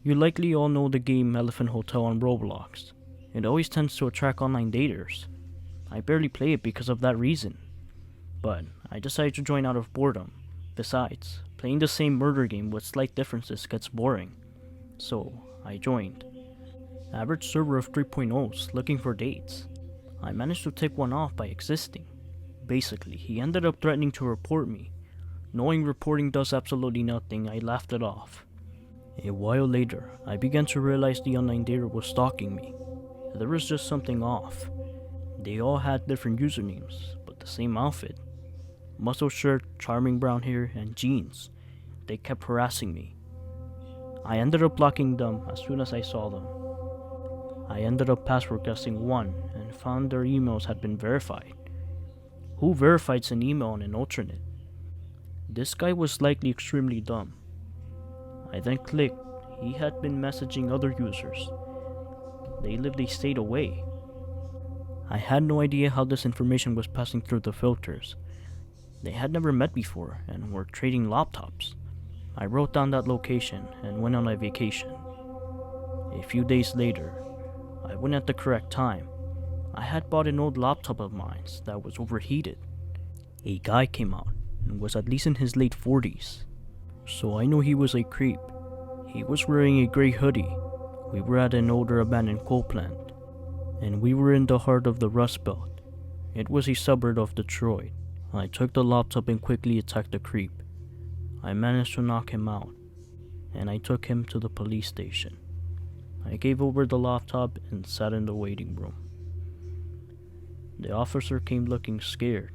You likely all know the game Elephant Hotel on Roblox. It always tends to attract online daters. I barely play it because of that reason, but I decided to join out of boredom. Besides, playing the same murder game with slight differences gets boring, so I joined. Average server of 3.0s looking for dates. I managed to tick one off by existing. Basically, he ended up threatening to report me. Knowing reporting does absolutely nothing, I laughed it off. A while later, I began to realize the online dater was stalking me. There was just something off. They all had different usernames, but the same outfit. Muscle shirt, charming brown hair, and jeans. They kept harassing me. I ended up blocking them as soon as I saw them. I ended up password guessing one and found their emails had been verified. Who verifies an email on an alternate? This guy was likely extremely dumb. I then clicked. He had been messaging other users. They lived a state away. I had no idea how this information was passing through the filters. They had never met before and were trading laptops. I wrote down that location and went on a vacation. A few days later, I went at the correct time. I had bought an old laptop of mine that was overheated. A guy came out and was at least in his late 40s, so I knew he was a creep. He was wearing a gray hoodie. We were at an older abandoned coal plant, and we were in the heart of the Rust Belt. It was a suburb of Detroit. I took the laptop and quickly attacked the creep. I managed to knock him out, and I took him to the police station. I gave over the laptop and sat in the waiting room. The officer came looking scared.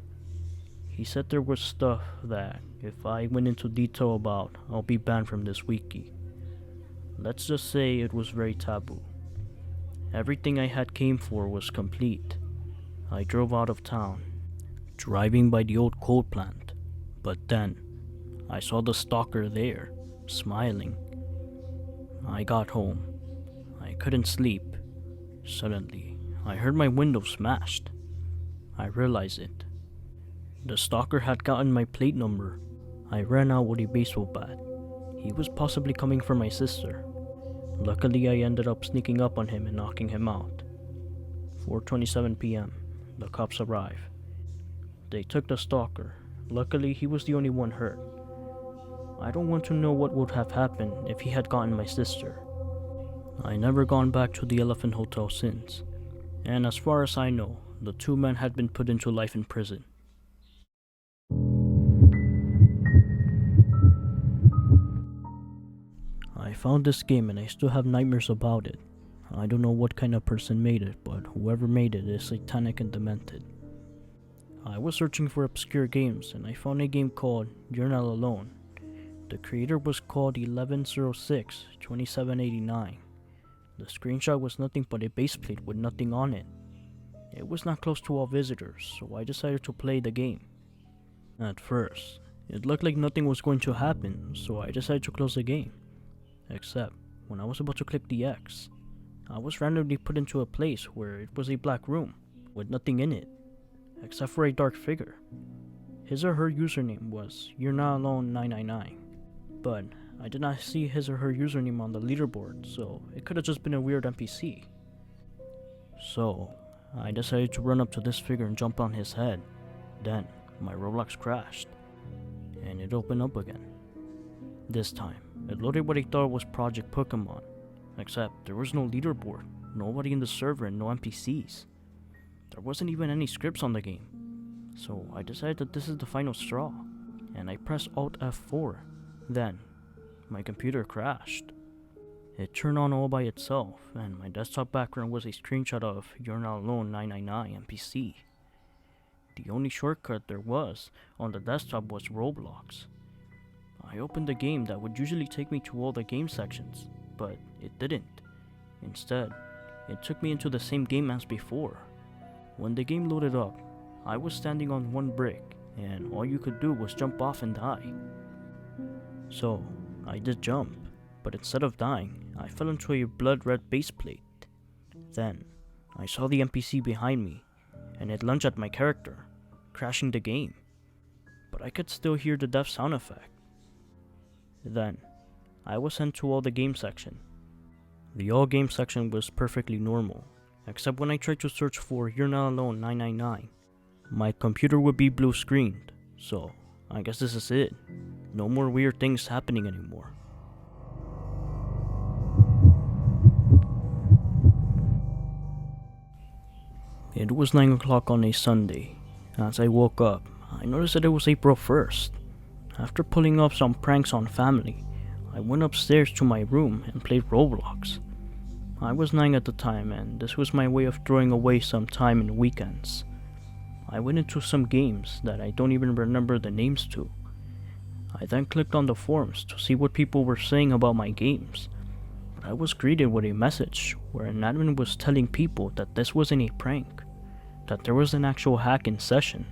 He said there was stuff that, if I went into detail about, I'll be banned from this wiki. Let's just say it was very taboo. Everything I had came for was complete. I drove out of town, driving by the old coal plant, but then I saw the stalker there, smiling. I got home. I couldn't sleep. Suddenly, I heard my window smashed. I realized it. The stalker had gotten my plate number. I ran out with a baseball bat. He was possibly coming for my sister. Luckily, I ended up sneaking up on him and knocking him out. 4:27 p.m. The cops arrive. They took the stalker. Luckily, he was the only one hurt. I don't want to know what would have happened if he had gotten my sister. I never gone back to the Elephant Hotel since, and as far as I know, the two men had been put into life in prison. I found this game and I still have nightmares about it. I don't know what kind of person made it, but whoever made it is satanic and demented. I was searching for obscure games and I found a game called You're Not Alone. The creator was called 1106-2789. The screenshot was nothing but a base plate with nothing on it. It was not close to all visitors, so I decided to play the game. At first, it looked like nothing was going to happen, so I decided to close the game. Except, when I was about to click the X, I was randomly put into a place where it was a black room, with nothing in it, except for a dark figure. His or her username was You're Not Alone 999, but I did not see his or her username on the leaderboard, so it could have just been a weird NPC. So, I decided to run up to this figure and jump on his head. Then, my Roblox crashed, and it opened up again. This time, it loaded what I thought was Project Pokemon, except there was no leaderboard, nobody in the server, and no NPCs. There wasn't even any scripts on the game, so I decided that this is the final straw, and I pressed Alt F4. Then, my computer crashed. It turned on all by itself, and my desktop background was a screenshot of You're Not Alone 999 NPC. The only shortcut there was on the desktop was Roblox. I opened the game that would usually take me to all the game sections, but it didn't. Instead, it took me into the same game as before. When the game loaded up, I was standing on one brick, and all you could do was jump off and die. So, I did jump, but instead of dying, I fell into a blood-red base plate. Then, I saw the NPC behind me, and it lunged at my character, crashing the game. But I could still hear the death sound effect. Then, I was sent to all the game section, The all game section was perfectly normal, except when I tried to search for You're Not Alone 999. My computer would be blue screened, so I guess this is it. No more weird things happening anymore. It was 9 o'clock on a Sunday. As I woke up, I noticed that it was April 1st. After pulling off some pranks on family, I went upstairs to my room and played Roblox. I was 9 at the time, and this was my way of throwing away some time in weekends. I went into some games that I don't even remember the names to. I then clicked on the forums to see what people were saying about my games, but I was greeted with a message where an admin was telling people that this wasn't a prank, that there was an actual hack in session.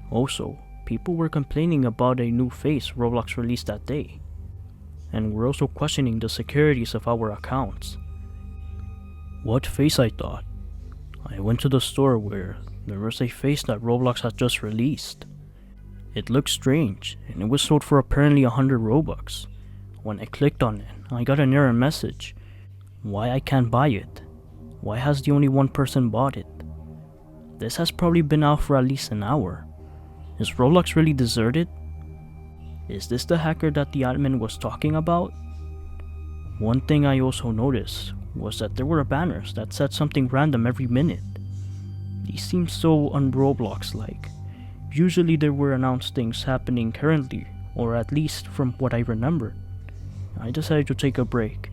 Also, people were complaining about a new face Roblox released that day, and were also questioning the securities of our accounts. What face, I thought? I went to the store where there was a face that Roblox had just released. It looked strange, and it was sold for apparently 100 Robux. When I clicked on it, I got an error message. Why I can't buy it? Why has the only one person bought it? This has probably been out for at least an hour. Is Roblox really deserted? Is this the hacker that the admin was talking about? One thing I also noticed was that there were banners that said something random every minute. These seemed so un-Roblox-like. Usually there were announced things happening currently, or at least from what I remembered. I decided to take a break.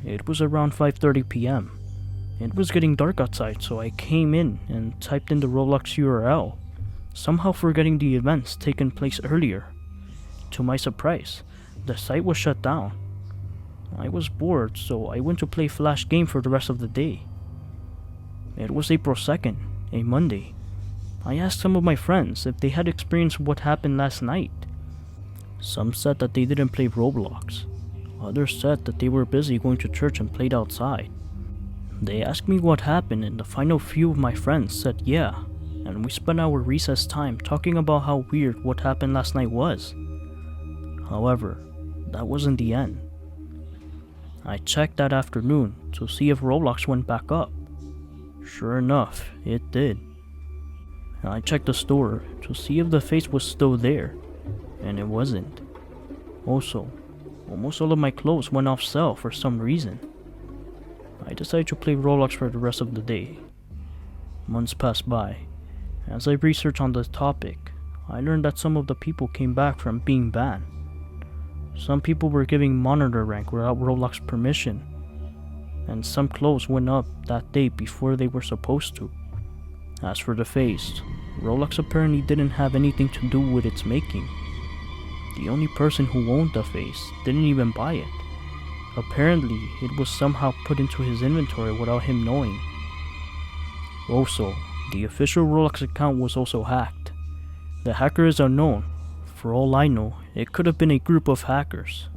It was around 5:30 p.m. It was getting dark outside, so I came in and typed in the Roblox URL, somehow forgetting the events taken place earlier. To my surprise, the site was shut down. I was bored, so I went to play Flash game for the rest of the day. It was April 2nd, a Monday. I asked some of my friends if they had experienced what happened last night. Some said that they didn't play Roblox. Others said that they were busy going to church and played outside. They asked me what happened, and the final few of my friends said yeah, and we spent our recess time talking about how weird what happened last night was. However, that wasn't the end. I checked that afternoon to see if Roblox went back up. Sure enough, it did. And I checked the store to see if the face was still there, and it wasn't. Also, almost all of my clothes went off sale for some reason. I decided to play Roblox for the rest of the day. Months passed by. As I researched on the topic, I learned that some of the people came back from being banned. Some people were giving monitor rank without Roblox permission, and some clothes went up that day before they were supposed to. As for the face, Roblox apparently didn't have anything to do with its making. The only person who owned the face didn't even buy it. Apparently, it was somehow put into his inventory without him knowing. Also, the official Roblox account was also hacked. The hacker is unknown. For all I know, it could have been a group of hackers.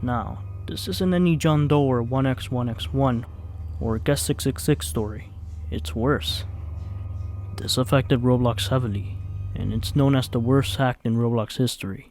Now, this isn't any John Doe or 1x1x1 or Guess 666 story. It's worse. This affected Roblox heavily, and it's known as the worst hack in Roblox history.